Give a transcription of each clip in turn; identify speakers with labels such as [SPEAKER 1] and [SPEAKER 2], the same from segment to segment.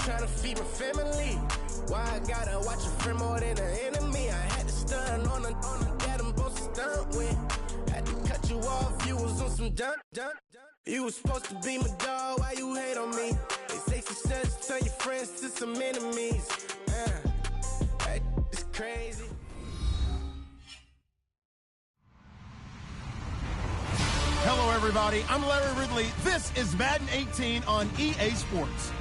[SPEAKER 1] trying to feed my family. Why I gotta watch a friend more than an enemy? I had to stun on a dad I'm supposed to stunt with. Had to cut you off, you was on some dun. You was supposed to be my dog, why you hate on me? They say success turn your friends to some enemies. It's crazy.
[SPEAKER 2] Hello, everybody. I'm Larry Ridley. This is Madden 18 on EA Sports.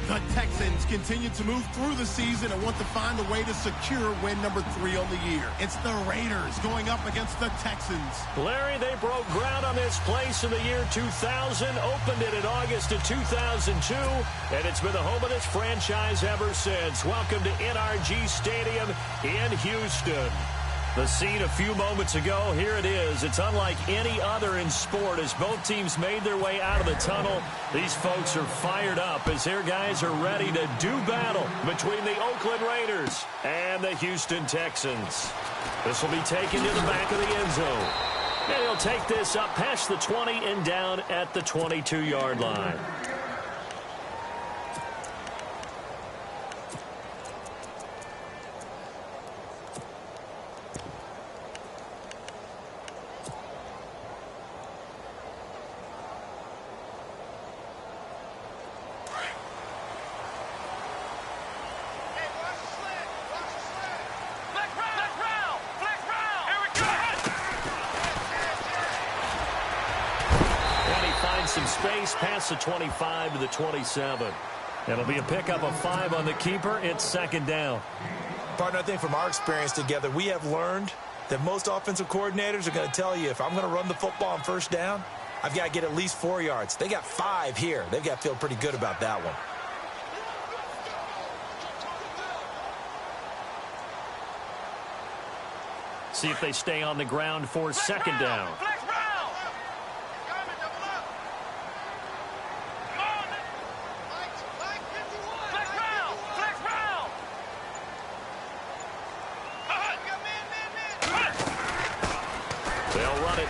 [SPEAKER 2] The Texans continue to move through the season and want to find a way to secure win number 3 on the year. It's the Raiders going up against the Texans.
[SPEAKER 3] Larry, they broke ground on this place in the year 2000, opened it in August of 2002, and it's been the home of this franchise ever since. Welcome to NRG Stadium in Houston. The scene a few moments ago, here it is. It's unlike any other in sport as both teams made their way out of the tunnel. These folks are fired up as their guys are ready to do battle between the Oakland Raiders and the Houston Texans. This will be taken to the back of the end zone. And he'll take this up past the 20 and down at the 22-yard line. Some space past the 25 to the 27. It'll be a pickup of 5 on the keeper. It's second down.
[SPEAKER 4] Partner, I think from our experience together, we have learned that most offensive coordinators are going to tell you if I'm going to run the football on first down, I've got to get at least 4 yards. They got 5 here. They've got to feel pretty good about that one.
[SPEAKER 3] See if they stay on the ground for second down.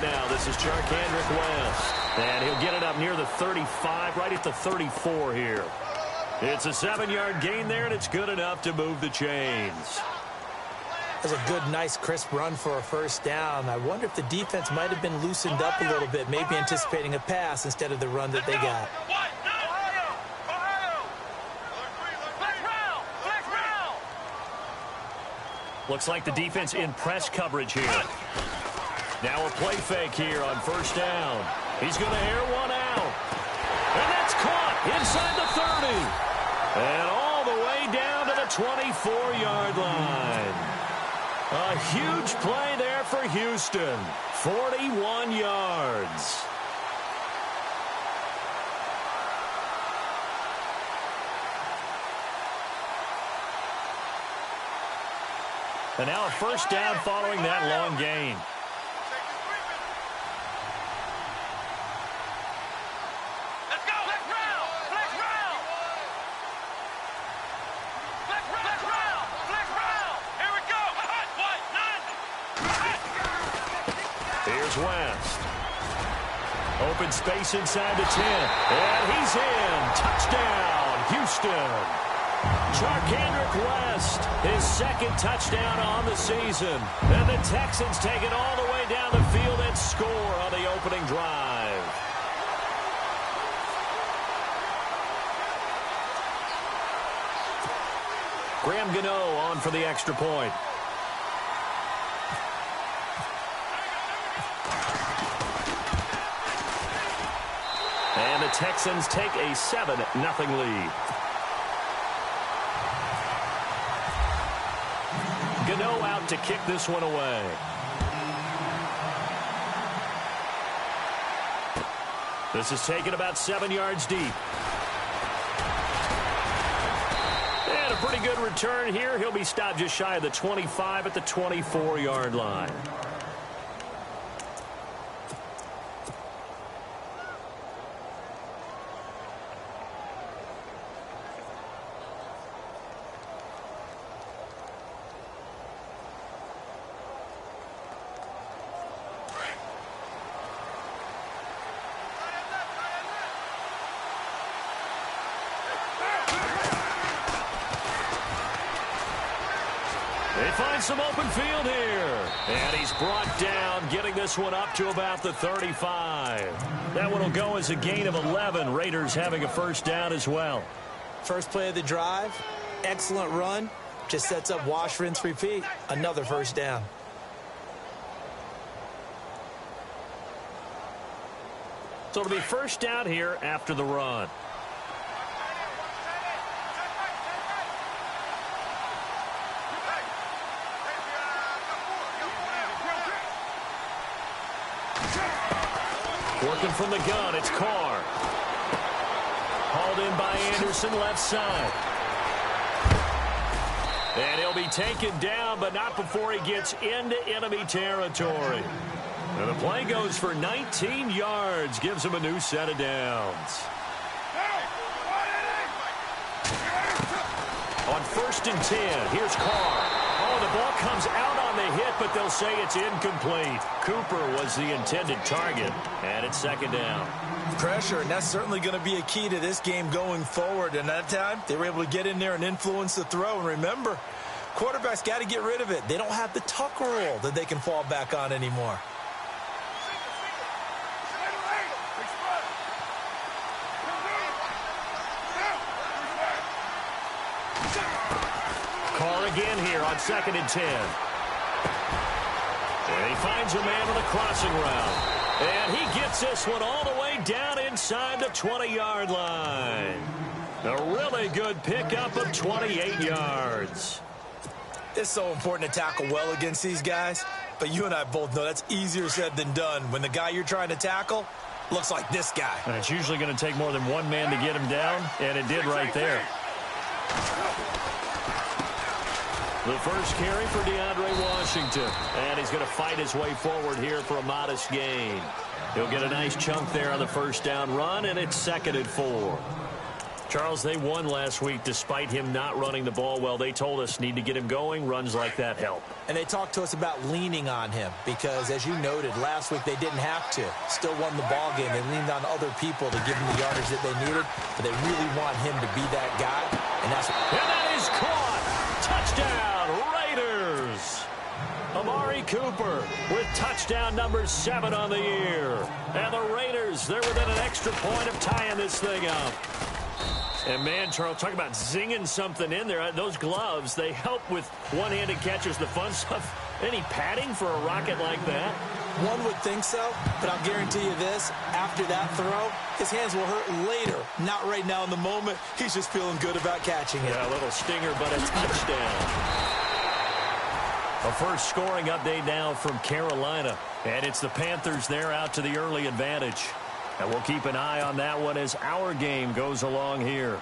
[SPEAKER 3] Now, this is Charkandrick West, and he'll get it up near the 35, right at the 34 here. It's a 7-yard gain there, and it's good enough to move the chains.
[SPEAKER 4] That's a good, nice, crisp run for a first down. I wonder if the defense might have been loosened up a little bit, maybe anticipating a pass instead of the run that they got.
[SPEAKER 3] Looks like the defense in press coverage here. Now a play fake here on first down. He's going to air one out. And that's caught inside the 30. And all the way down to the 24-yard line. A huge play there for Houston. 41 yards. And now a first down following that long gain. West. Open space inside the 10. And he's in. Touchdown, Houston. Charkandrick West, his second touchdown on the season. And the Texans take it all the way down the field and score on the opening drive. Graham Gano on for the extra point. And the Texans take a 7-0 lead. Gano out to kick this one away. This is taken about 7 yards deep. And a pretty good return here. He'll be stopped just shy of the 25 at the 24-yard line. find some open field here. And he's brought down, getting this one up to about the 35. That one will go as a gain of 11. Raiders having a first down as well.
[SPEAKER 4] First play of the drive, excellent run. Just sets up wash, rinse, repeat. Another first down.
[SPEAKER 3] So it'll be first down here after the run. Working from the gun, it's Carr. Hauled in by Anderson, left side. And he'll be taken down, but not before he gets into enemy territory. And the play goes for 19 yards, gives him a new set of downs. On 1st and 10, here's Carr. Oh, the ball comes out on the hit, but they'll say it's incomplete. Cooper was the intended target, and it's 2nd down.
[SPEAKER 4] Pressure, and that's certainly going to be a key to this game going forward. And that time, they were able to get in there and influence the throw. And remember, quarterbacks got to get rid of it. They don't have the tuck rule that they can fall back on anymore.
[SPEAKER 3] Carr again here on 2nd and 10. And he finds a man on the crossing route. And he gets this one all the way down inside the 20-yard line. A really good pickup of 28 yards.
[SPEAKER 4] It's so important to tackle well against these guys, but you and I both know that's easier said than done when the guy you're trying to tackle looks like this guy.
[SPEAKER 3] And it's usually going to take more than one man to get him down, and it did right there. The first carry for DeAndre Washington. And he's going to fight his way forward here for a modest gain. He'll get a nice chunk there on the first down run, and it's 2nd and 4. Charles, they won last week despite him not running the ball well. They told us need to get him going. Runs like that help.
[SPEAKER 4] And they talked to us about leaning on him because, as you noted, last week they didn't have to. Still won the ball game. They leaned on other people to give them the yardage that they needed, but they really want him to be that guy. And
[SPEAKER 3] that is caught. Touchdown, Raiders. Amari Cooper with touchdown number 7 on the year. And the Raiders, they're within an extra point of tying this thing up. And, man, Charles, talk about zinging something in there. Those gloves, they help with one-handed catches, the fun stuff. Any padding for a rocket like that?
[SPEAKER 4] One would think so, but I'll guarantee you this. After that throw, his hands will hurt later. Not right now in the moment. He's just feeling good about catching it.
[SPEAKER 3] Yeah, a little stinger, but a touchdown. A first scoring update now from Carolina. And it's the Panthers there out to the early advantage. And we'll keep an eye on that one as our game goes along here.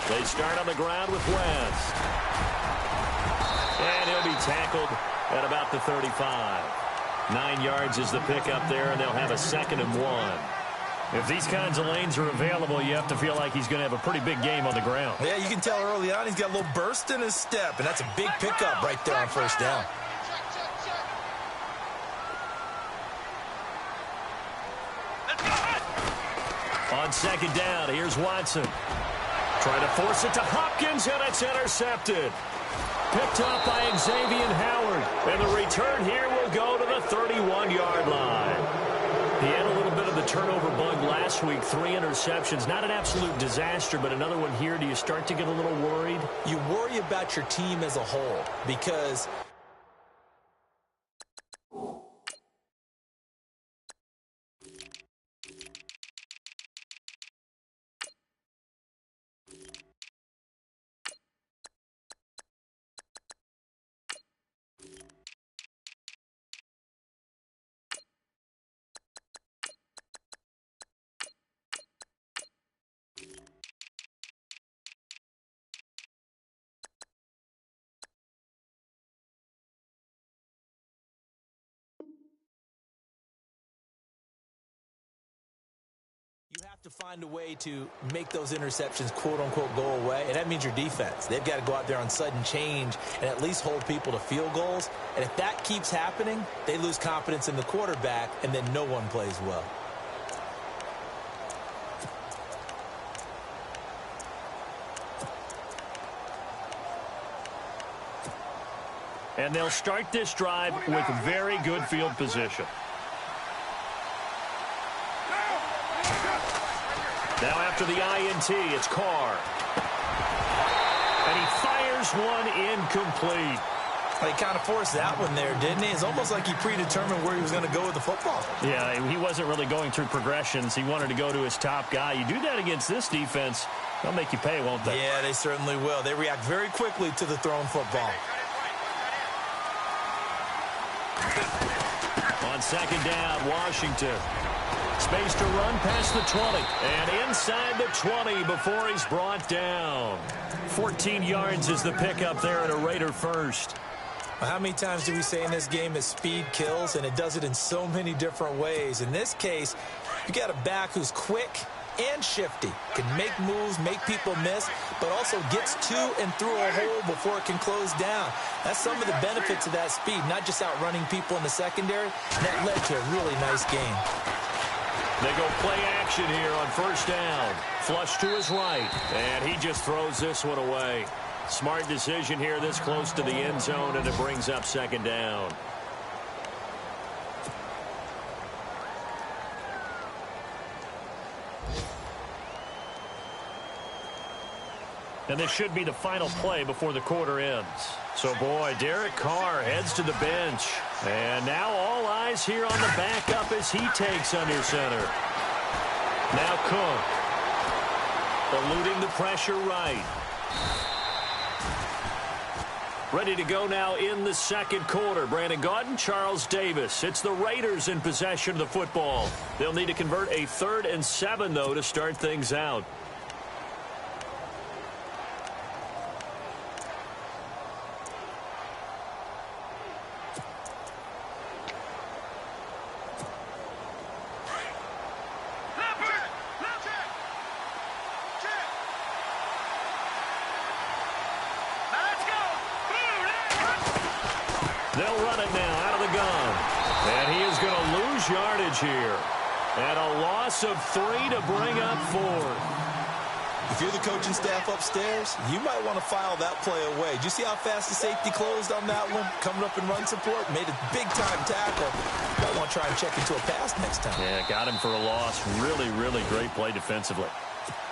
[SPEAKER 3] They start on the ground with West. And he'll be tackled at about the 35. 9 yards is the pickup there, and they'll have a 2nd and 1. If these kinds of lanes are available, you have to feel like he's going to have a pretty big game on the ground.
[SPEAKER 4] Yeah, you can tell early on he's got a little burst in his step, and that's a big pickup right there on first down.
[SPEAKER 3] On 2nd down, here's Watson. Trying to force it to Hopkins, and it's intercepted. Picked up by Xavier Howard. And the return here will go to the 31-yard line. He had a little bit of the turnover bug last week, 3 interceptions. Not an absolute disaster, but another one here. Do you start to get a little worried?
[SPEAKER 4] You worry about your team as a whole because have to find a way to make those interceptions, quote-unquote, go away, and that means your defense. They've got to go out there on sudden change and at least hold people to field goals. And if that keeps happening, they lose confidence in the quarterback, and then no one plays well.
[SPEAKER 3] And they'll start this drive with very good field position. Now after the INT, it's Carr. And he fires one incomplete.
[SPEAKER 4] Well, he kind of forced that one there, didn't he? It's almost like he predetermined where he was going to go with the football.
[SPEAKER 3] Yeah, he wasn't really going through progressions. He wanted to go to his top guy. You do that against this defense, they'll make you pay, won't they?
[SPEAKER 4] Yeah, they certainly will. They react very quickly to the thrown football.
[SPEAKER 3] On second down, Washington. Space to run past the 20. And inside the 20 before he's brought down. 14 yards is the pickup there at a Raider first.
[SPEAKER 4] How many times do we say in this game that speed kills, and it does it in so many different ways? In this case, you got a back who's quick and shifty, can make moves, make people miss, but also gets to and through a hole before it can close down. That's some of the benefits of that speed, not just outrunning people in the secondary. And that led to a really nice game.
[SPEAKER 3] They go play action here on first down. Flush to his right, and he just throws this one away. Smart decision here this close to the end zone, and it brings up second down. And this should be the final play before the quarter ends. So, boy, Derek Carr heads to the bench. And now all eyes here on the backup as he takes under center. Now Cook. Eluding the pressure right. Ready to go now in the second quarter. Brandon Gaudin, Charles Davis. It's the Raiders in possession of the football. They'll need to convert a 3rd and 7, though, to start things out. They'll run it now out of the gun. And he is going to lose yardage here. And a loss of 3 to bring up 4.
[SPEAKER 4] If you're the coaching staff upstairs, you might want to file that play away. Did you see how fast the safety closed on that one? Coming up in run support, made a big-time tackle. Might want to try and check into a pass next time.
[SPEAKER 3] Yeah, got him for a loss. Really, really great play defensively.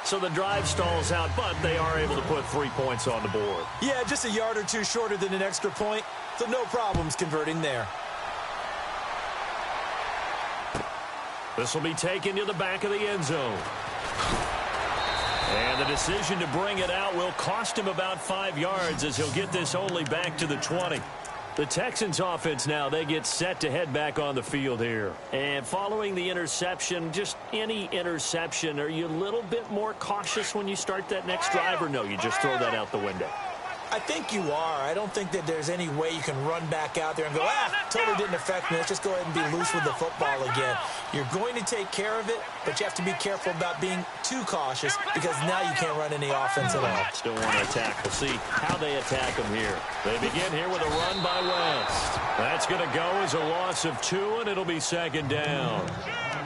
[SPEAKER 3] So the drive stalls out, but they are able to put 3 points on the board.
[SPEAKER 4] Yeah, just a yard or two shorter than an extra point, so no problems converting there.
[SPEAKER 3] This will be taken to the back of the end zone. And the decision to bring it out will cost him about 5 yards as he'll get this only back to the 20. The Texans offense now, they get set to head back on the field here. And following the interception, just any interception, are you a little bit more cautious when you start that next drive, or no, you just throw that out the window?
[SPEAKER 4] I think you are. I don't think that there's any way you can run back out there and go, totally didn't affect me. Let's just go ahead and be loose with the football again. You're going to take care of it, but you have to be careful about being too cautious because now you can't run any offense at all.
[SPEAKER 3] Still want to attack. We'll see how they attack them here. They begin here with a run by West. That's going to go as a loss of 2, and it'll be second down.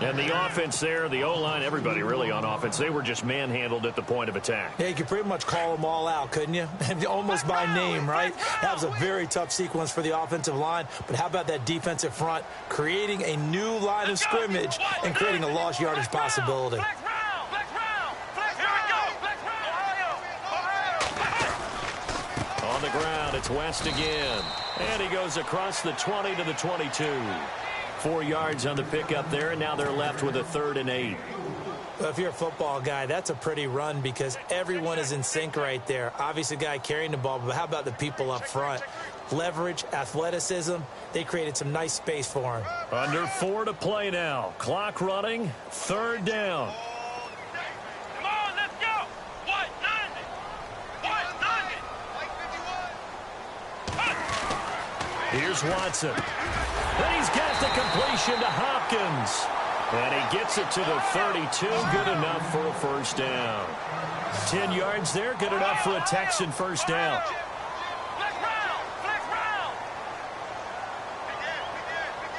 [SPEAKER 3] And the offense there, the O-line, everybody really on offense, they were just manhandled at the point of attack.
[SPEAKER 4] Yeah, you could pretty much call them all out, couldn't you? Almost by name, right? That was a very tough sequence for the offensive line. But how about that defensive front creating a new line of scrimmage and creating a lost yardage possibility?
[SPEAKER 3] On the ground, it's West again. And he goes across the 20 to the 22. 4 yards on the pickup there, and now they're left with a 3rd and 8.
[SPEAKER 4] Well, if you're a football guy, that's a pretty run because everyone is in sync right there. Obviously, the guy carrying the ball, but how about the people up front? Leverage, athleticism, they created some nice space for him.
[SPEAKER 3] Under 4 to play now. Clock running, 3rd down.
[SPEAKER 5] Come on, let's go. 190. 190.
[SPEAKER 3] Here's Watson. And he's got the completion to Hopkins. And he gets it to the 32. Good enough for a first down. 10 yards there. Good enough for a Texan first down.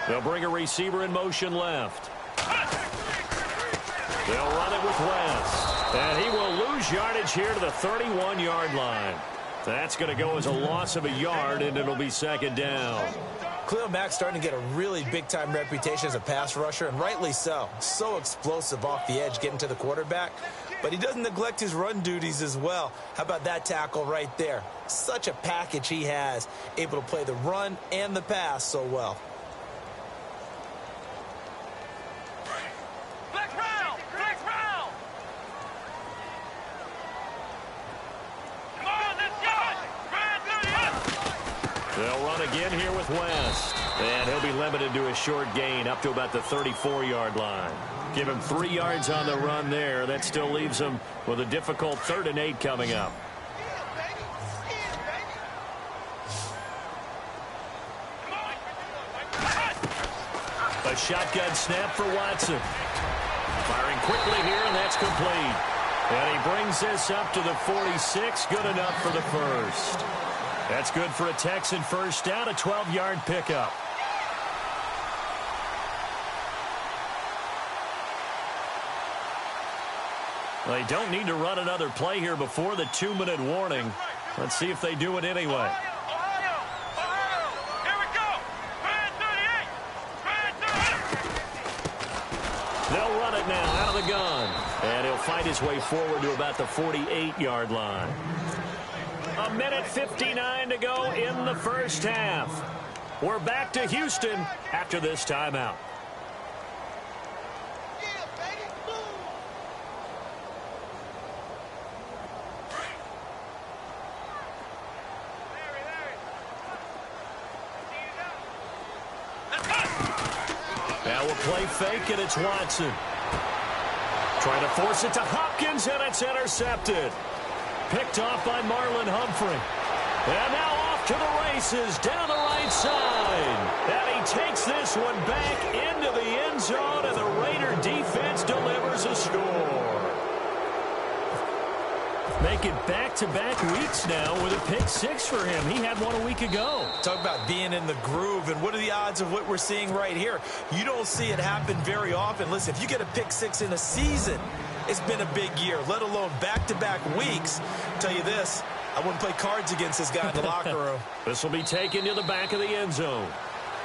[SPEAKER 3] They'll bring a receiver in motion left. They'll run it with West. And he will lose yardage here to the 31-yard line. That's going to go as a loss of a yard, and it'll be second down.
[SPEAKER 4] Khalil Mack's starting to get a really big-time reputation as a pass rusher, and rightly so. So explosive off the edge getting to the quarterback. But he doesn't neglect his run duties as well. How about that tackle right there? Such a package he has, able to play the run and the pass so well.
[SPEAKER 3] They'll run again here with West. And he'll be limited to a short gain up to about the 34-yard line. Give him 3 yards on the run there. That still leaves him with a difficult 3rd and 8 coming up. A shotgun snap for Watson. Firing quickly here, and that's complete. And he brings this up to the 46. Good enough for the first. That's good for a Texan first down, a 12-yard pickup. Well, they don't need to run another play here before the 2-minute warning. Let's see if they do it anyway. They'll run it now out of the gun. And he'll fight his way forward to about the 48-yard line. 1:59 to go in the first half. We're back to Houston after this timeout. Now we'll play fake, and it's Watson. Trying to force it to Hopkins, and it's intercepted. Picked off by Marlon Humphrey. And now off to the races down the right side. And he takes this one back into the end zone, and the Raider defense delivers a score. Make it back-to-back weeks now with a pick 6 for him. He had one a week ago.
[SPEAKER 4] Talk about being in the groove, and what are the odds of what we're seeing right here? You don't see it happen very often. Listen, if you get a pick 6 in a season, it's been a big year, let alone back-to-back weeks. I'll tell you this, I wouldn't play cards against this guy in the locker room.
[SPEAKER 3] This will be taken to the back of the end zone.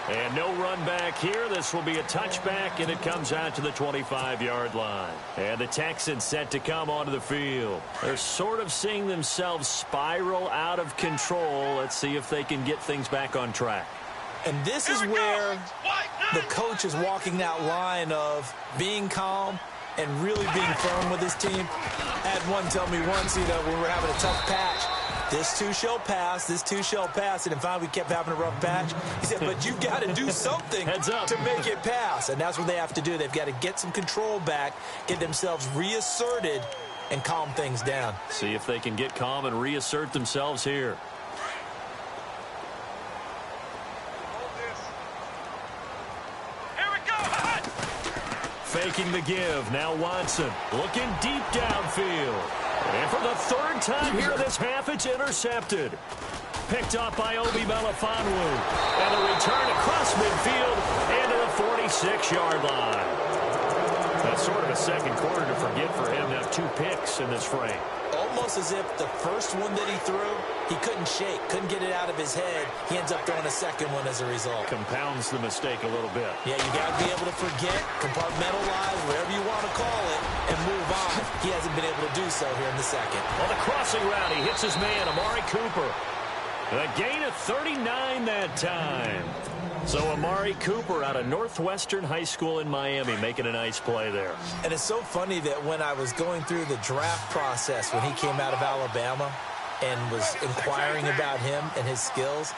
[SPEAKER 3] And no run back here. This will be a touchback, and it comes out to the 25-yard line. And the Texans set to come onto the field. They're sort of seeing themselves spiral out of control. Let's see if they can get things back on track.
[SPEAKER 4] And this is where the coach is walking that line of being calm and really being firm with his team. I had one tell me once, when we were having a tough patch, this too shall pass, this too shall pass. And finally we kept having a rough patch. He said, but you've got to do something to make it pass. And that's what they have to do. They've got to get some control back, get themselves reasserted, and calm things down.
[SPEAKER 3] See if they can get calm and reassert themselves here. Faking the give. Now Watson looking deep downfield. And for the 3rd time here this half, it's intercepted. Picked off by Obi Melifonwu. And a return across midfield into the 46-yard line. That's sort of a second quarter to forget for him to have 2 picks in this frame.
[SPEAKER 4] Almost as if the first one that he threw, he couldn't shake, couldn't get it out of his head. He ends up throwing a second one as a result.
[SPEAKER 3] Compounds the mistake a little bit.
[SPEAKER 4] Yeah, you got to be able to forget, compartmentalize, whatever you want to call it, and move on. He hasn't been able to do so here in the second.
[SPEAKER 3] On the crossing route, he hits his man, Amari Cooper. A gain of 39 that time. So Amari Cooper out of Northwestern High School in Miami making a nice play there.
[SPEAKER 4] And it's so funny that when I was going through the draft process when he came out of Alabama and was inquiring about him and his skills,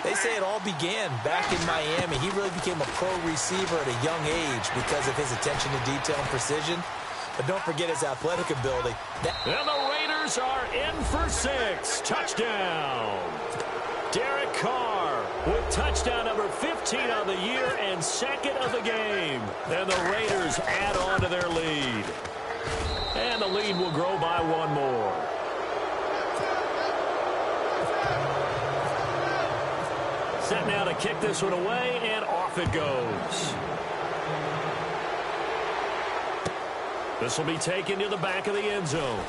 [SPEAKER 4] they say it all began back in Miami. He really became a pro receiver at a young age because of his attention to detail and precision. But don't forget his athletic ability.
[SPEAKER 3] And the Raiders are in for 6. Touchdown. Derek Carr with Touchdown number 15 on the year and second of the game. And the Raiders add on to their lead. And the lead will grow by one more. Set now to kick this one away, and off it goes. This will be taken to the back of the end zone.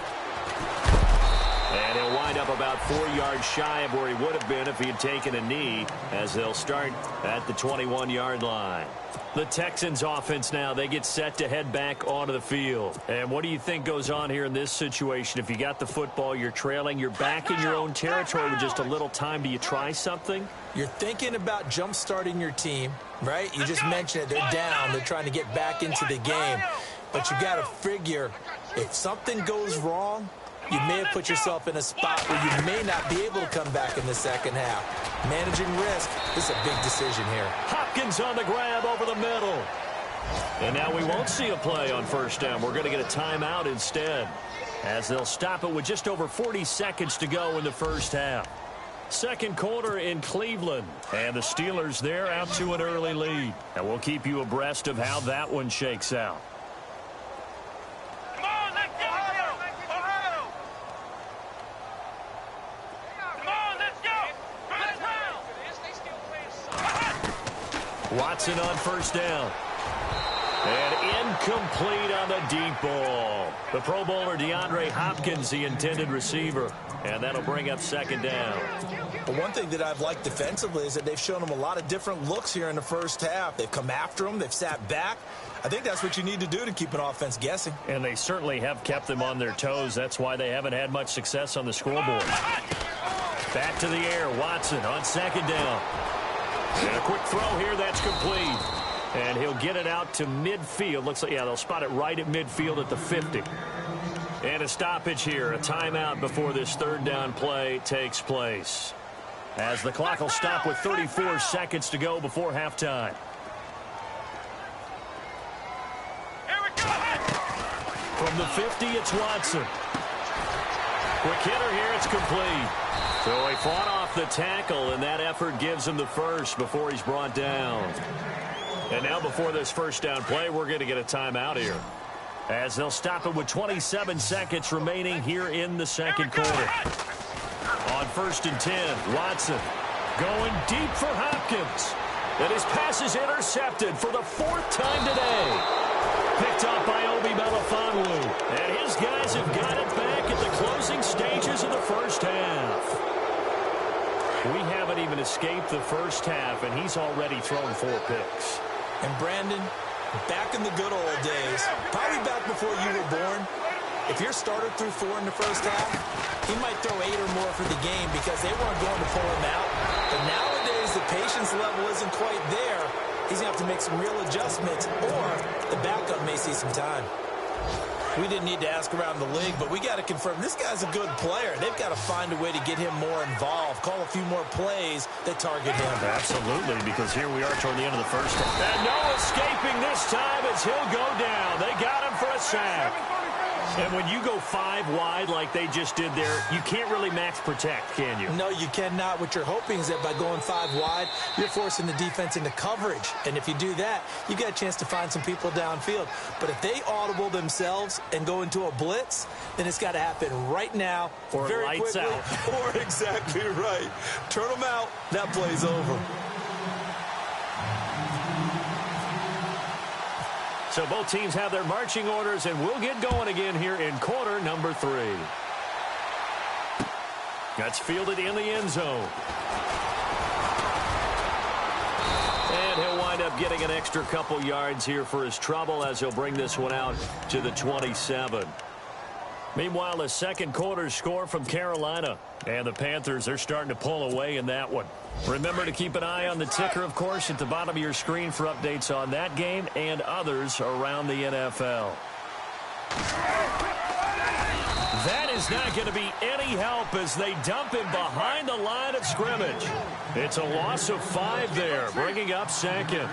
[SPEAKER 3] And he'll wind up about 4 yards shy of where he would have been if he had taken a knee, as they'll start at the 21-yard line. The Texans offense now, they get set to head back onto the field. And what do you think goes on here in this situation? If you got the football, you're trailing, you're back in your own territory with just a little time. Do you try something?
[SPEAKER 4] You're thinking about jump-starting your team, right? You just mentioned it. They're down. They're trying to get back into the game. But you got to figure, if something goes wrong, you may have put yourself in a spot where you may not be able to come back in the second half. Managing risk is a big decision here.
[SPEAKER 3] Hopkins on the grab over the middle. And now we won't see a play on first down. We're going to get a timeout instead, as they'll stop it with just over 40 seconds to go in the first half. Second quarter in Cleveland. And the Steelers there out to an early lead. And we'll keep you abreast of how that one shakes out. Watson on first down. And incomplete on the deep ball. The Pro Bowler DeAndre Hopkins, the intended receiver. And that'll bring up second down.
[SPEAKER 4] But one thing that I've liked defensively is that they've shown him a lot of different looks here in the first half. They've come after him. They've sat back. I think that's what you need to do to keep an offense guessing.
[SPEAKER 3] And they certainly have kept them on their toes. That's why they haven't had much success on the scoreboard. Back to the air. Watson on second down. And a quick throw here, that's complete. And he'll get it out to midfield. Looks like, yeah, they'll spot it right at midfield at the 50. And a stoppage here, a timeout before this third down play takes place, as the clock will stop with 34 seconds to go before halftime. From the 50, it's Watson. Quick hitter here, it's complete. So he fought off the tackle, and that effort gives him the first before he's brought down. And now before this first down play, we're going to get a timeout here, as they'll stop it with 27 seconds remaining here in the second quarter. On 1st and 10, Watson going deep for Hopkins. And his pass is intercepted for the 4th time today. Picked off by Obi Melifonwu. And his guys have got it back at the closing stages of the first half. We haven't even escaped the first half, and he's already thrown 4 picks.
[SPEAKER 4] And Brandon, back in the good old days, probably back before you were born, if your starter threw 4 in the first half, he might throw 8 or more for the game because they weren't going to pull him out. But nowadays, the patience level isn't quite there. He's going to have to make some real adjustments, or the backup may see some time. We didn't need to ask around the league, but we got to confirm this guy's a good player. They've got to find a way to get him more involved, call a few more plays that target him.
[SPEAKER 3] Absolutely, because here we are toward the end of the first half. And no escaping this time as he'll go down. They got him for a sack. And when you go 5 wide like they just did there, you can't really max protect, can you?
[SPEAKER 4] No, you cannot. What you're hoping is that by going 5 wide, you're forcing the defense into coverage. And if you do that, you get a chance to find some people downfield. But if they audible themselves and go into a blitz, then it's got to happen right now,
[SPEAKER 3] or
[SPEAKER 4] very
[SPEAKER 3] lights
[SPEAKER 4] quickly.
[SPEAKER 3] out.
[SPEAKER 4] Or exactly right. Turn them out. That play's over.
[SPEAKER 3] So both teams have their marching orders, and we'll get going again here in quarter number 3. That's fielded in the end zone. And he'll wind up getting an extra couple yards here for his trouble, as he'll bring this one out to the 27. Meanwhile, the second quarter score from Carolina. And the Panthers are starting to pull away in that one. Remember to keep an eye on the ticker, of course, at the bottom of your screen for updates on that game and others around the NFL. That is not going to be any help as they dump him behind the line of scrimmage. It's a loss of 5 there, bringing up second.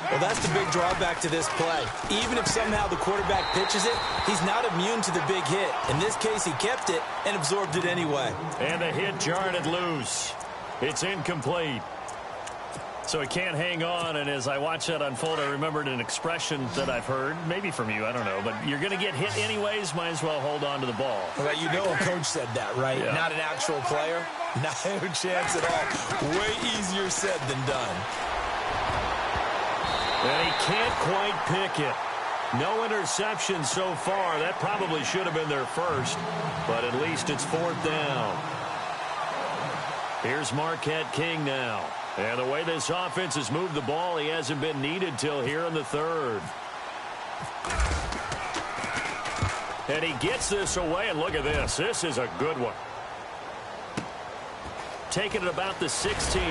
[SPEAKER 4] Well, that's the big drawback to this play. Even if somehow the quarterback pitches it, he's not immune to the big hit. In this case, he kept it and absorbed it anyway.
[SPEAKER 3] And the hit jarred it loose. It's incomplete. So he can't hang on, and as I watch that unfold, I remembered an expression that I've heard, maybe from you, I don't know, but you're going to get hit anyways, might as well hold on to the ball.
[SPEAKER 4] Well, you know a coach said that, right?
[SPEAKER 3] Yeah.
[SPEAKER 4] Not an actual player. Not a chance at all. Way easier said than done.
[SPEAKER 3] And he can't quite pick it. No interception so far. That probably should have been their first, but at least it's 4th down. Here's Marquette King now. And the way this offense has moved the ball, he hasn't been needed till here in the 3rd. And he gets this away, and look at this. This is a good one. Taking it about the 16.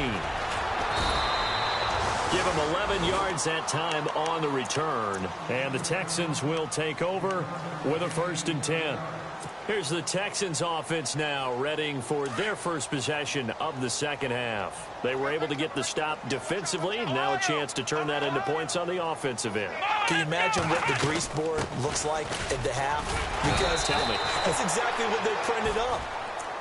[SPEAKER 3] Give him 11 yards that time on the return. And the Texans will take over with a 1st and 10. Here's the Texans offense now, readying for their first possession of the second half. They were able to get the stop defensively, and now a chance to turn that into points on the offensive end.
[SPEAKER 4] Can you imagine what the grease board looks like at the half? Because
[SPEAKER 3] Tell me.
[SPEAKER 4] that's exactly what they printed up.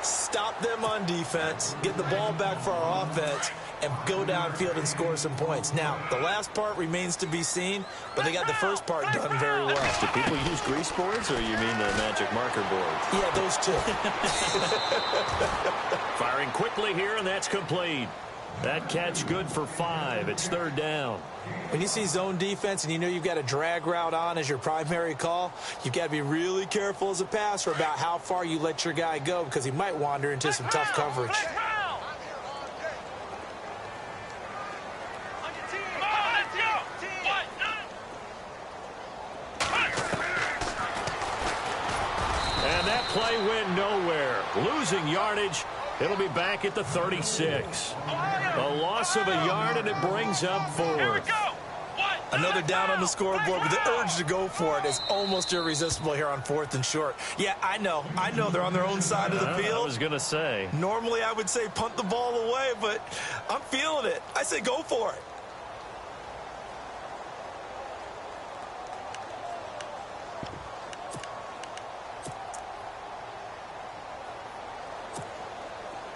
[SPEAKER 4] Stop them on defense, get the ball back for our offense, and go downfield and score some points. Now, the last part remains to be seen, but they got the first part done very well.
[SPEAKER 3] Do people use grease boards, or you mean the magic marker board?
[SPEAKER 4] Yeah, those two.
[SPEAKER 3] Firing quickly here, and that's complete. That catch good for 5. It's 3rd down.
[SPEAKER 4] When you see zone defense and you know you've got a drag route on as your primary call, you've got to be really careful as a passer about how far you let your guy go because he might wander into some tough coverage.
[SPEAKER 3] And that play went nowhere. Losing yardage. It'll be back at the 36. A loss of a yard, and it brings up 4th.
[SPEAKER 4] Another down on the scoreboard with the urge to go for it is almost irresistible here on 4th and short. Yeah, I know they're on their own side of the field.
[SPEAKER 3] I was going to say.
[SPEAKER 4] Normally I would say punt the ball away, but I'm feeling it. I say go for it.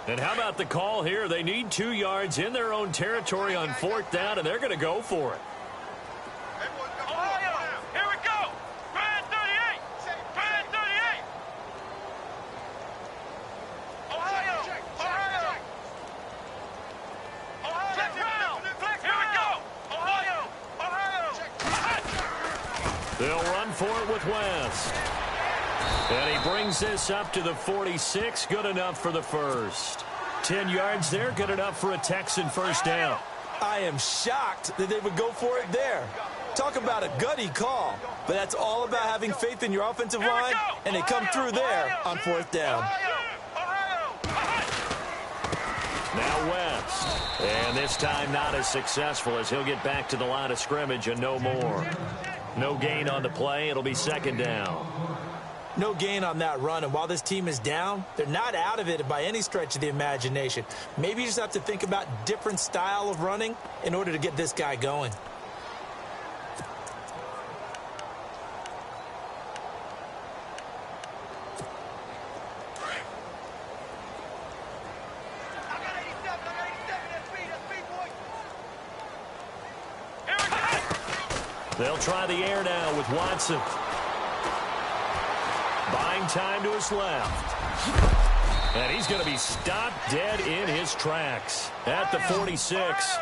[SPEAKER 3] And how about the call here? They need 2 yards in their own territory on 4th down, and they're going to go for it.
[SPEAKER 5] Ohio, here we go. Brand 38. Brand 38. Ohio. Ohio. Ohio. Check round. Here we go. Ohio. Ohio.
[SPEAKER 3] They'll run for it with West. And he brings this up to the 46. Good enough for the first. 10 yards there. Good enough for a Texan first down.
[SPEAKER 4] I am shocked that they would go for it there. Talk about a gutty call. But that's all about having faith in your offensive line. And they come through there on 4th down.
[SPEAKER 3] Now West. And this time not as successful as he'll get back to the line of scrimmage and no more. No gain on the play. It'll be 2nd down.
[SPEAKER 4] No gain on that run, and while this team is down, they're not out of it by any stretch of the imagination. Maybe you just have to think about different style of running in order to get this guy going.
[SPEAKER 3] They'll try the air now with Watson. Buying time to his left. And he's going to be stopped dead in his tracks at the 46.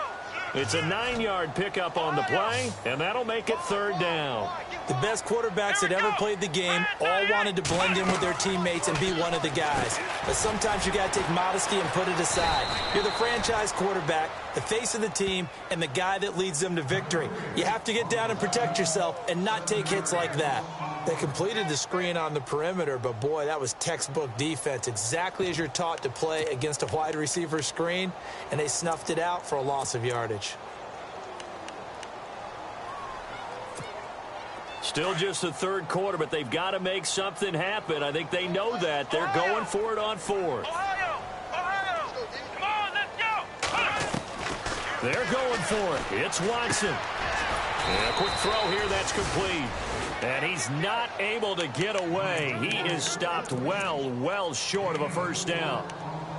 [SPEAKER 3] It's a 9-yard pickup on the play, and that'll make it 3rd down.
[SPEAKER 4] The best quarterbacks that ever played the game all wanted to blend in with their teammates and be one of the guys. But sometimes you got to take modesty and put it aside. You're the franchise quarterback, the face of the team, and the guy that leads them to victory. You have to get down and protect yourself and not take hits like that. They completed the screen on the perimeter, but boy, that was textbook defense, exactly as you're taught to play against a wide receiver screen, and they snuffed it out for a loss of yardage.
[SPEAKER 3] Still just the 3rd quarter, but they've got to make something happen. I think they know that. They're going for it on 4th.
[SPEAKER 5] Ohio. Ohio. Come on, let's go.
[SPEAKER 3] They're going for it. It's Watson. And a quick throw here, that's complete. And he's not able to get away. He is stopped well short of a first down.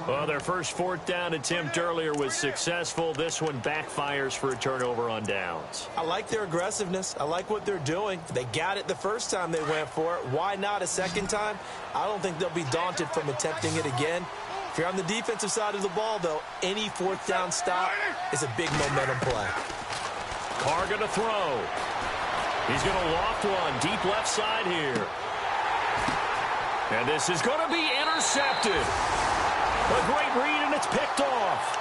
[SPEAKER 3] Well, their first fourth down attempt earlier was successful. This one backfires for a turnover on downs.
[SPEAKER 4] I like their aggressiveness. I like what they're doing. They got it the first time they went for it. Why not a second time? I don't think they'll be daunted from attempting it again. If you're on the defensive side of the ball, though, any fourth down stop is a big momentum play.
[SPEAKER 3] Carr going to throw. He's going to loft one deep left side here. And this is going to be intercepted. A great read, and it's picked off.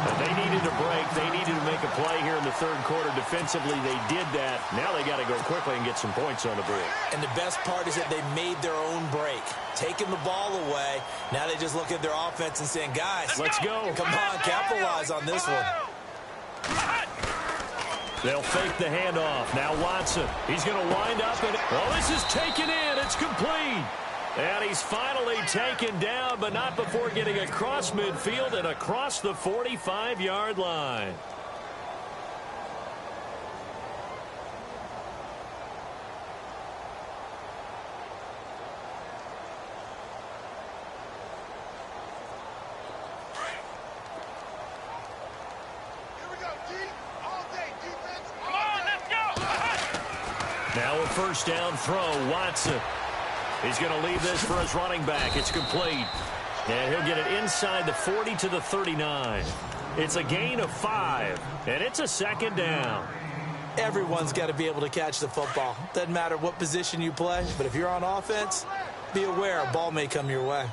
[SPEAKER 3] And they needed a break. They needed to make a play here in the third quarter. Defensively, they did that. Now they got to go quickly and get some points on the board.
[SPEAKER 4] And the best part is that they made their own break, taking the ball away. Now they just look at their offense and saying, guys,
[SPEAKER 3] let's go.
[SPEAKER 4] Come on, capitalize on this one.
[SPEAKER 3] They'll fake the handoff. Now Watson. He's going to wind up. And this is taken in. It's complete. And he's finally taken down, but not before getting across midfield and across the 45-yard line. Now a first down throw, Watson. He's going to leave this for his running back. It's complete. And he'll get it inside the 40 to the 39. It's a gain of 5, and it's a second down.
[SPEAKER 4] Everyone's got to be able to catch the football. Doesn't matter what position you play, but if you're on offense, be aware a ball may come your way.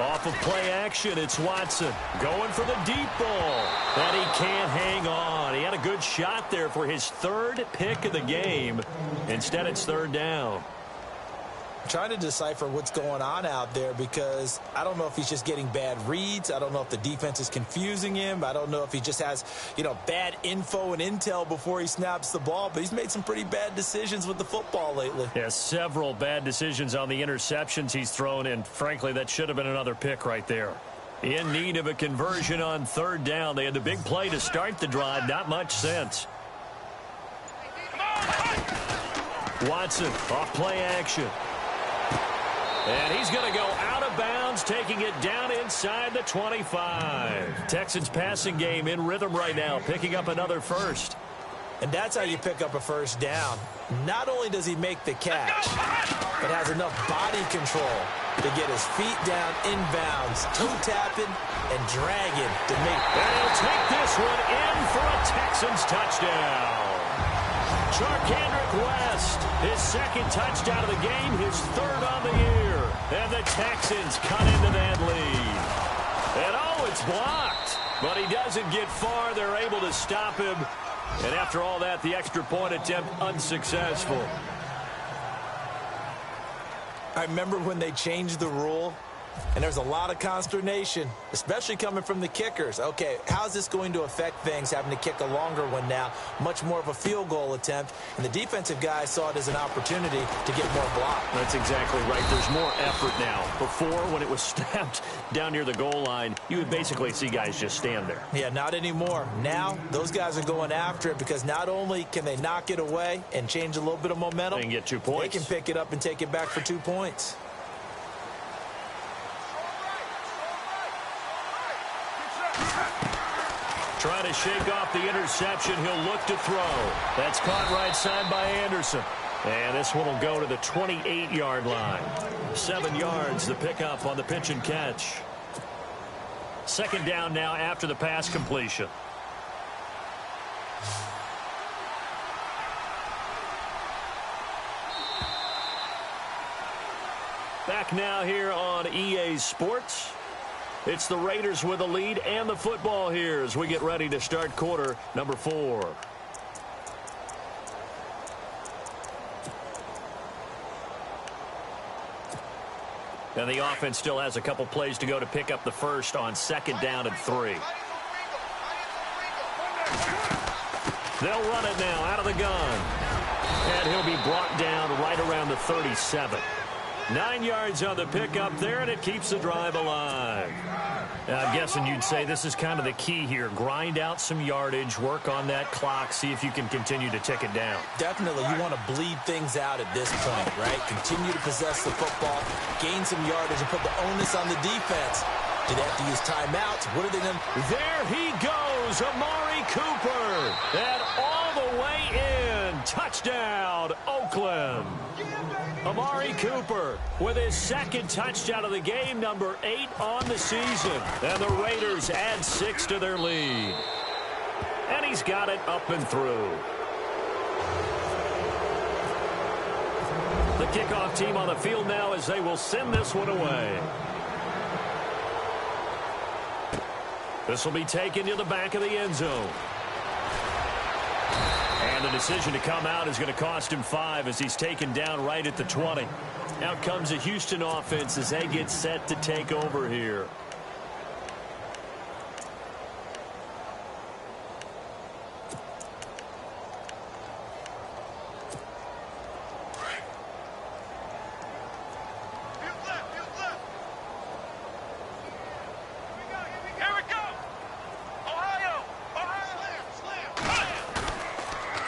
[SPEAKER 3] Off of play action, it's Watson going for the deep ball. And he can't hang on. He had a good shot there for his third pick of the game. Instead, it's third down.
[SPEAKER 4] I'm trying to decipher what's going on out there because I don't know if he's just getting bad reads. I don't know if the defense is confusing him. I don't know if he just has, bad info and intel before he snaps the ball. But he's made some pretty bad decisions with the football lately.
[SPEAKER 3] Yeah, several bad decisions on the interceptions he's thrown, and frankly, that should have been another pick right there. In need of a conversion on third down. They had the big play to start the drive. Not much sense. Watson off play action. And he's going to go out of bounds, taking it down inside the 25. Texans passing game in rhythm right now, picking up another first.
[SPEAKER 4] And that's how you pick up a first down. Not only does he make the catch, but has enough body control to get his feet down inbounds, toe-tapping and dragging to make.
[SPEAKER 3] And he'll take this one in for a Texans touchdown. Charkandrick West, his second touchdown of the game, his third on the year. And the Texans cut into that lead. And it's blocked. But he doesn't get far. They're able to stop him. And after all that, the extra point attempt unsuccessful.
[SPEAKER 4] I remember when they changed the rule, and there's a lot of consternation, especially coming from the kickers. Okay, how's this going to affect things, having to kick a longer one now, much more of a field goal attempt, and the defensive guys saw it as an opportunity to get more block.
[SPEAKER 3] That's exactly right. There's more effort now. Before, when it was snapped down near the goal line, you would basically see guys just stand there.
[SPEAKER 4] Yeah, not anymore. Now, those guys are going after it because not only can they knock it away and change a little bit of momentum,
[SPEAKER 3] they can get 2 points.
[SPEAKER 4] They can pick it up and take it back for 2 points.
[SPEAKER 3] Trying to shake off the interception. He'll look to throw. That's caught right side by Anderson. And this one will go to the 28-yard line. 7 yards, the pickup on the pitch and catch. Second down now after the pass completion. Back now here on EA Sports. It's the Raiders with a lead and the football here as we get ready to start quarter number 4. And the offense still has a couple plays to go to pick up the first on second down and 3. They'll run it now out of the gun. And he'll be brought down right around the 37. 9 yards on the pickup there, and it keeps the drive alive. I'm guessing you'd say this is kind of the key here. Grind out some yardage, work on that clock, see if you can continue to tick it down.
[SPEAKER 4] Definitely, you want to bleed things out at this point, right? Continue to possess the football, gain some yardage, and put the onus on the defense. Do they have to use timeouts? What are they going to...
[SPEAKER 3] There he goes, Amari Cooper. And all the way in. Touchdown, Oakland. Amari Cooper with his second touchdown of the game, number 8 on the season. And the Raiders add 6 to their lead. And he's got it up and through. The kickoff team on the field now as they will send this one away. This will be taken to the back of the end zone. And the decision to come out is going to cost him 5 as he's taken down right at the 20. Out comes the Houston offense as they get set to take over here.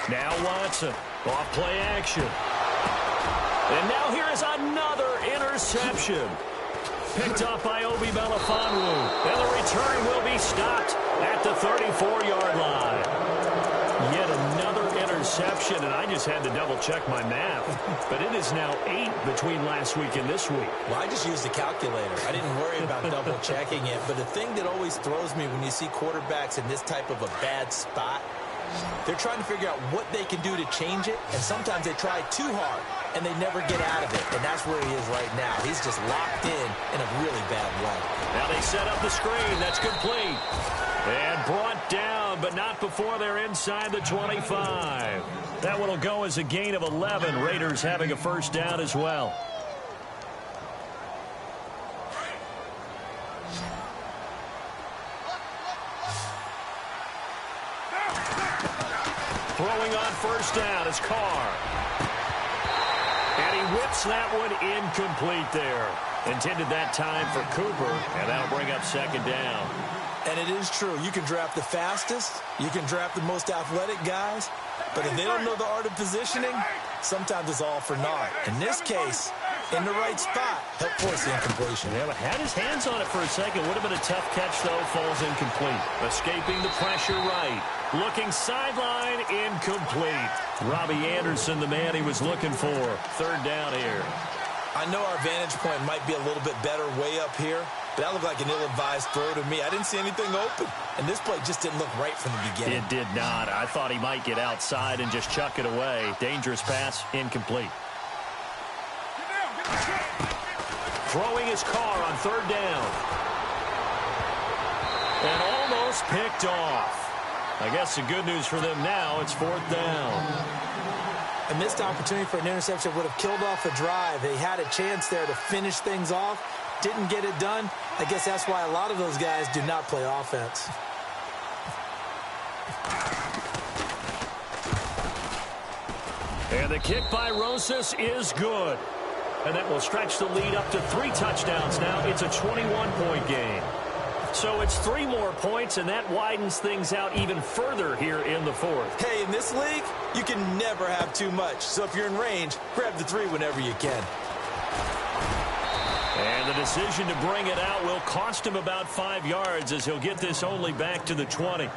[SPEAKER 3] Now Watson, off play action. And now here is another interception. Picked up by Obi Melifonwu. And the return will be stopped at the 34-yard line. Yet another interception, and I just had to double-check my math. But it is now 8 between last week and this week.
[SPEAKER 4] Well, I just used the calculator. I didn't worry about double-checking it. But the thing that always throws me when you see quarterbacks in this type of a bad spot, they're trying to figure out what they can do to change it, and sometimes they try too hard, and they never get out of it, and that's where he is right now. He's just locked in a really bad way.
[SPEAKER 3] Now they set up the screen. That's complete. And brought down, but not before they're inside the 25. That one will go as a gain of 11. Raiders having a first down as well. Throwing on first down is Carr. And he whips that one incomplete there. Intended that time for Cooper, and that'll bring up second down.
[SPEAKER 4] And it is true. You can draft the fastest. You can draft the most athletic guys. But if they don't know the art of positioning, sometimes it's all for naught. In this case, in the right spot, help force the incompletion.
[SPEAKER 3] Yeah, had his hands on it for a second. Would have been a tough catch, though. Falls incomplete. Escaping the pressure right. Looking sideline, incomplete. Robbie Anderson, the man he was looking for. Third down here.
[SPEAKER 4] I know our vantage point might be a little bit better way up here, but that looked like an ill-advised throw to me. I didn't see anything open, and this play just didn't look right from the beginning.
[SPEAKER 3] It did not. I thought he might get outside and just chuck it away. Dangerous pass, incomplete. Throwing his Carr on third down. And almost picked off. I guess the good news for them now, it's fourth down.
[SPEAKER 4] A missed opportunity for an interception would have killed off a drive. They had a chance there to finish things off. Didn't get it done. I guess that's why a lot of those guys do not play offense.
[SPEAKER 3] And the kick by Rosas is good. And that will stretch the lead up to 3 touchdowns now. It's a 21-point game. So it's 3 more points, and that widens things out even further here in the fourth.
[SPEAKER 4] Hey, in this league, you can never have too much. So if you're in range, grab the 3 whenever you can.
[SPEAKER 3] And the decision to bring it out will cost him about 5 yards as he'll get this only back to the 20.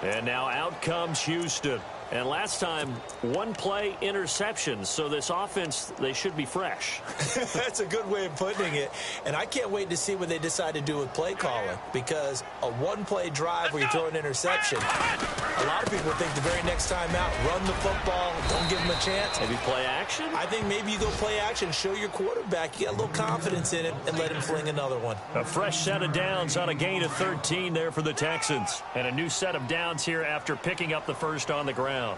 [SPEAKER 3] And now out comes Houston. And last time, 1-play interceptions. So this offense, they should be fresh.
[SPEAKER 4] That's a good way of putting it. And I can't wait to see what they decide to do with play calling. Because a 1-play drive where you throw an interception, a lot of people think the very next time out, run the football, don't give them a chance.
[SPEAKER 3] Maybe play action?
[SPEAKER 4] I think maybe you go play action, show your quarterback you got a little confidence in it, and let him fling another one.
[SPEAKER 3] A fresh set of downs on a gain of 13 there for the Texans. And a new set of downs here after picking up the first on the ground. Now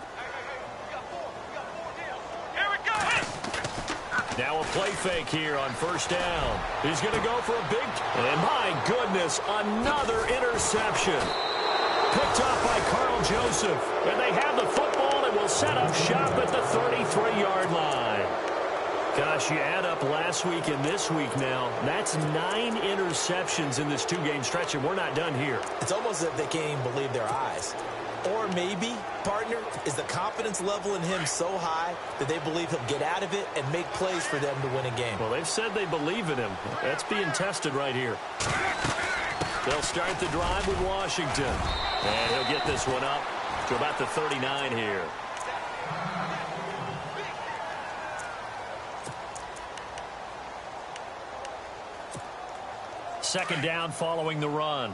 [SPEAKER 3] a play fake here on first down. He's going to go for a big... And my goodness, another interception. Picked off by Carl Joseph. And they have the football and will set up shop at the 33-yard line. Gosh, Josh, you add up last week and this week now, that's 9 interceptions in this 2-game stretch, and we're not done here.
[SPEAKER 4] It's almost as if they can't even believe their eyes. Or maybe, partner, is the confidence level in him so high that they believe he'll get out of it and make plays for them to win a game.
[SPEAKER 3] Well, they've said they believe in him. That's being tested right here. They'll start the drive with Washington. And he'll get this one up to about the 39 here. Second down following the run.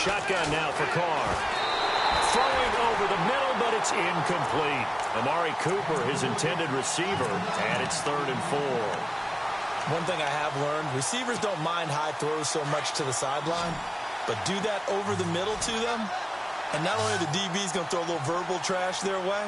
[SPEAKER 3] Shotgun now for Carr. Throwing over the middle, but it's incomplete. Amari Cooper, his intended receiver, and it's 3rd and 4.
[SPEAKER 4] One thing I have learned, receivers don't mind high throws so much to the sideline, but do that over the middle to them, and not only are the DBs going to throw a little verbal trash their way,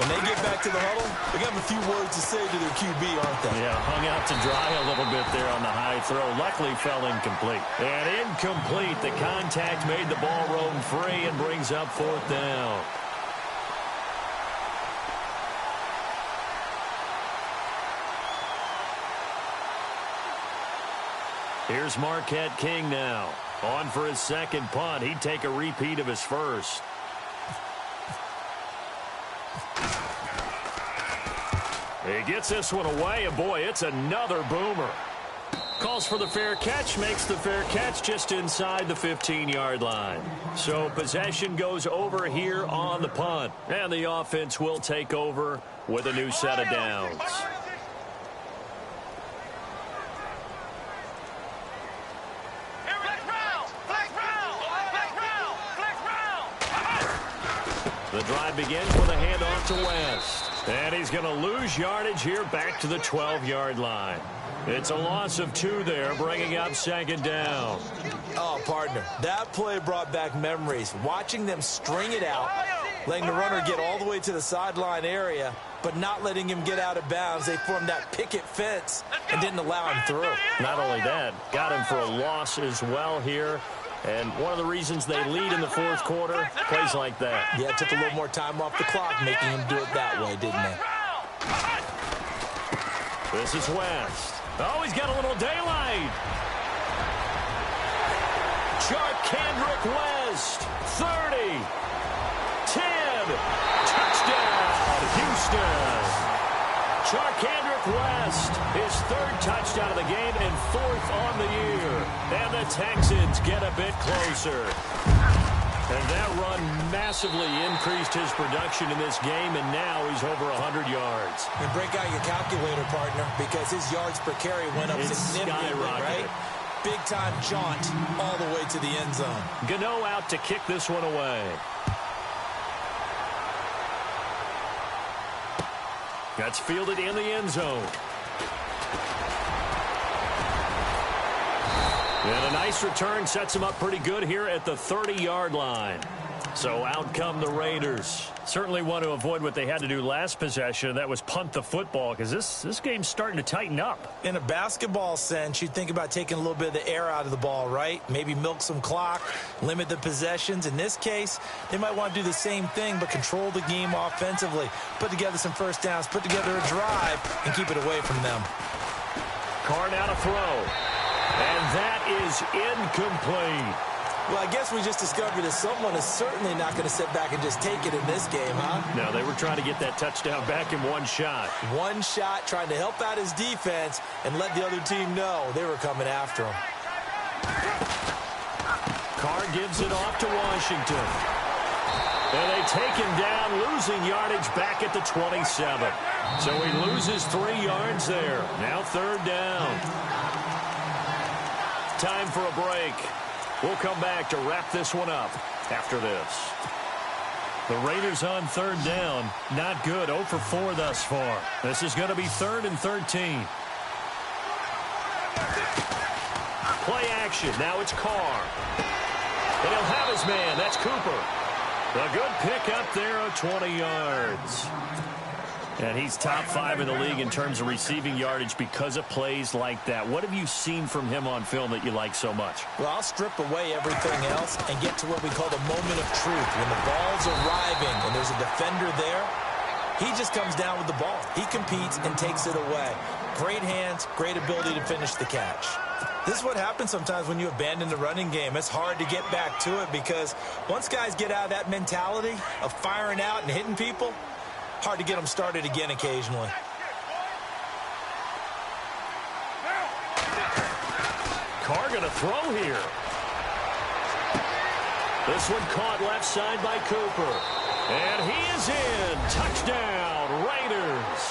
[SPEAKER 4] when they get back to the huddle, they're going to have a few words to say to their QB, aren't they?
[SPEAKER 3] Yeah, hung out to dry a little bit there on the high throw. Luckily fell incomplete. And incomplete. The contact made the ball roam free and brings up 4th down. Here's Marquette King now. On for his second punt. He'd take a repeat of his first. He gets this one away, and boy, it's another boomer. Calls for the fair catch, makes the fair catch just inside the 15-yard line. So possession goes over here on the punt, and the offense will take over with a new set of downs. The drive begins with a handoff to West. And he's going to lose yardage here back to the 12-yard line. It's a loss of 2 there, bringing up 2nd down.
[SPEAKER 4] Oh, partner, that play brought back memories. Watching them string it out, letting the runner get all the way to the sideline area, but not letting him get out of bounds. They formed that picket fence and didn't allow him through.
[SPEAKER 3] Not only that, got him for a loss as well here. And one of the reasons they lead in the 4th quarter, plays like that.
[SPEAKER 4] Yeah, it took a little more time off the clock, making him do it that way, didn't it?
[SPEAKER 3] This is West. Oh, he's got a little daylight. Kendrick West, 30, 10, touchdown, Houston. Kendrick West, his 3rd touchdown of the game and 4th on the year. And the Texans get a bit closer. And that run massively increased his production in this game, and now he's over 100 yards.
[SPEAKER 4] And break out your calculator, partner, because his yards per carry went up significantly, right? Big-time jaunt all the way to the end zone.
[SPEAKER 3] Gano out to kick this one away. That's fielded in the end zone. And a nice return sets him up pretty good here at the 30-yard line. So out come the Raiders. Certainly want to avoid what they had to do last possession. That was punt the football, because this game's starting to tighten up.
[SPEAKER 4] In a basketball sense, you think about taking a little bit of the air out of the ball, right? Maybe milk some clock, limit the possessions. In this case, they might want to do the same thing, but control the game offensively. Put together some first downs, put together a drive, and keep it away from them.
[SPEAKER 3] Carr now to throw. And that is incomplete.
[SPEAKER 4] Well, I guess we just discovered that someone is certainly not going to sit back and just take it in this game, huh?
[SPEAKER 3] No, they were trying to get that touchdown back in one shot.
[SPEAKER 4] One shot, trying to help out his defense and let the other team know they were coming after him.
[SPEAKER 3] Carr gives it off to Washington. And they take him down, losing yardage back at the 27. So he loses 3 yards there. Now 3rd down. Time for a break. We'll come back to wrap this one up after this. The Raiders on 3rd down. Not good. 0 for 4 thus far. This is going to be 3rd and 13. Play action. Now it's Carr. And he'll have his man. That's Cooper. A good pick up there of 20 yards. And he's top 5 in the league in terms of receiving yardage because of plays like that. What have you seen from him on film that you like so much?
[SPEAKER 4] Well, I'll strip away everything else and get to what we call the moment of truth. When the ball's arriving and there's a defender there, he just comes down with the ball. He competes and takes it away. Great hands, great ability to finish the catch. This is what happens sometimes when you abandon the running game. It's hard to get back to it because once guys get out of that mentality of firing out and hitting people, hard to get them started again occasionally.
[SPEAKER 3] Carr going to throw here. This one caught left side by Cooper. And he is in. Touchdown, Raiders.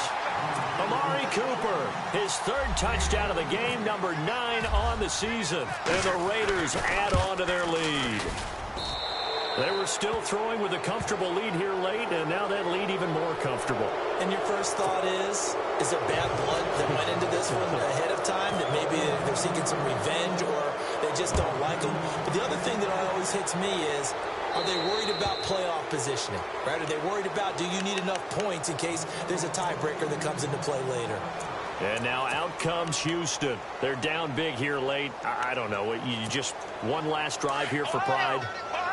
[SPEAKER 3] Amari Cooper, his 3rd touchdown of the game, number 9 on the season. And the Raiders add on to their lead. They were still throwing with a comfortable lead here late, and now that lead even more comfortable.
[SPEAKER 4] And your first thought is there bad blood that went into this one ahead of time, that maybe they're seeking some revenge or they just don't like them? But the other thing that always hits me is, are they worried about playoff positioning? Right? Are they worried about, do you need enough points in case there's a tiebreaker that comes into play later?
[SPEAKER 3] And now out comes Houston. They're down big here late. I don't know. You just one last drive here for pride.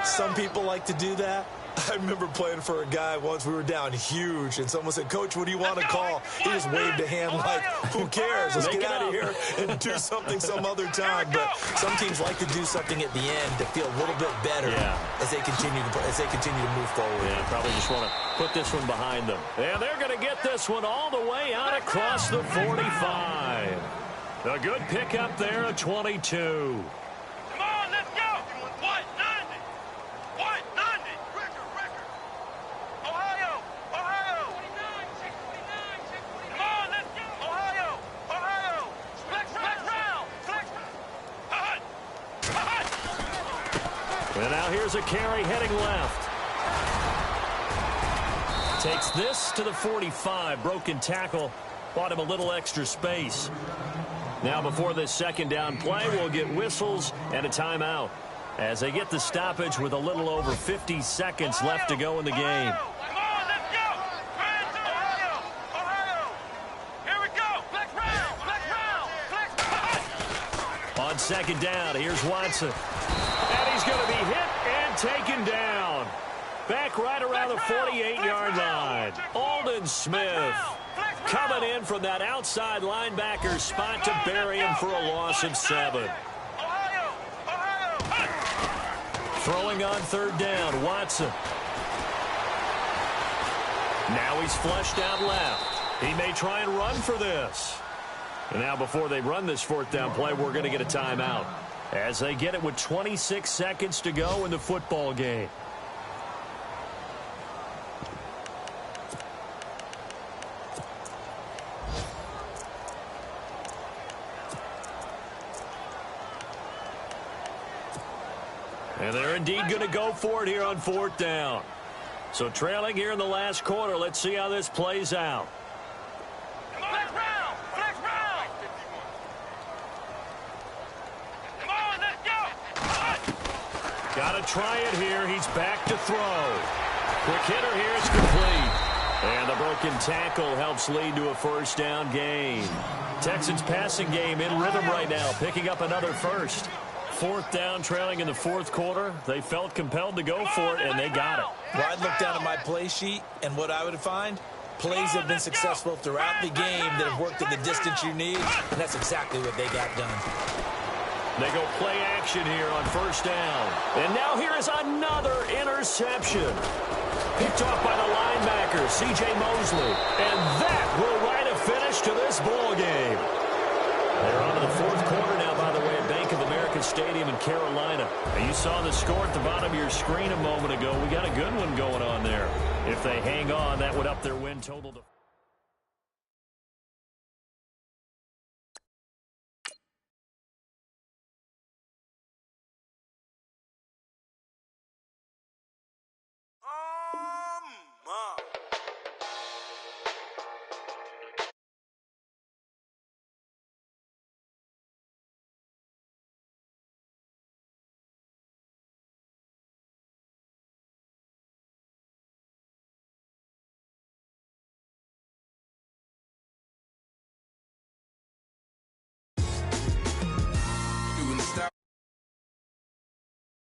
[SPEAKER 4] Some people like to do that. I remember playing for a guy once. We were down huge, and someone said, "Coach, what do you want to call?" He just waved a hand like, who cares? Let's get out of here and do something some other time. But some teams like to do something at the end to feel a little bit better as they continue to move forward.
[SPEAKER 3] Yeah, probably just want to put this one behind them. And they're going to get this one all the way out across the 45. A good pickup there at 22. And now here's a carry heading left. Takes this to the 45. Broken tackle. Bought him a little extra space. Now before this 2nd down play, we'll get whistles and a timeout as they get the stoppage with a little over 50 seconds left to go in the game. On 2nd down, here's Watson. And he's going to be hit and taken down. Back right around the 48-yard line. Aldon Smith coming in from that outside linebacker spot to bury him for a loss of 7. Throwing on 3rd down, Watson. Now he's flushed out left. He may try and run for this. And now before they run this 4th down play, we're going to get a timeout as they get it with 26 seconds to go in the football game. And they're indeed going to go for it here on 4th down. So trailing here in the last quarter, let's see how this plays out. Got to try it here. He's back to throw. Quick hitter here. It's complete. And the broken tackle helps lead to a 1st down gain. Texans passing game in rhythm right now, picking up another 1st. 4th down, trailing in the 4th quarter. They felt compelled to go for it, and they got it.
[SPEAKER 4] Well, I'd look down at my play sheet, and what I would find, plays have been successful throughout the game that have worked at the distance you need, and that's exactly what they got done.
[SPEAKER 3] They go play action here on 1st down. And now here is another interception. Picked off by the linebacker, C.J. Mosley. And that will write a finish to this ball game. They're on to the 4th quarter now, by the way, at Bank of America Stadium in Carolina. And you saw the score at the bottom of your screen a moment ago. We got a good one going on there. If they hang on, that would up their win total to